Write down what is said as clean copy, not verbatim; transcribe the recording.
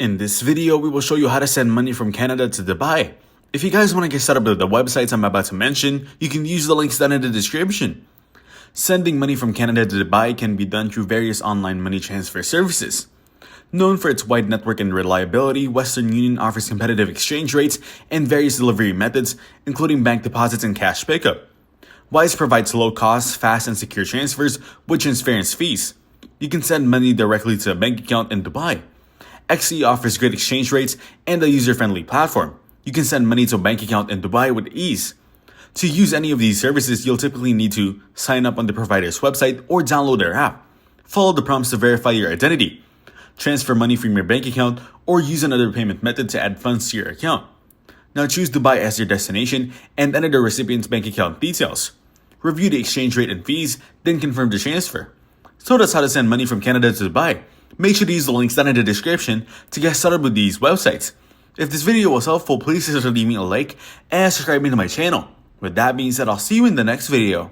In this video, we will show you how to send money from Canada to Dubai. If you guys want to get started with the websites I'm about to mention, you can use the links down in the description. Sending money from Canada to Dubai can be done through various online money transfer services. Known for its wide network and reliability, Western Union offers competitive exchange rates and various delivery methods, including bank deposits and cash pickup. Wise provides low-cost, fast, and secure transfers with transference fees. You can send money directly to a bank account in Dubai. XE offers great exchange rates and a user-friendly platform. You can send money to a bank account in Dubai with ease. To use any of these services, you'll typically need to sign up on the provider's website or download their app. Follow the prompts to verify your identity. Transfer money from your bank account or use another payment method to add funds to your account. Now choose Dubai as your destination and enter the recipient's bank account details. Review the exchange rate and fees, then confirm the transfer. So that's how to send money from Canada to Dubai. Make sure to use the links down in the description to get started with these websites. If this video was helpful, please consider leaving a like and subscribing to my channel. With that being said, I'll see you in the next video.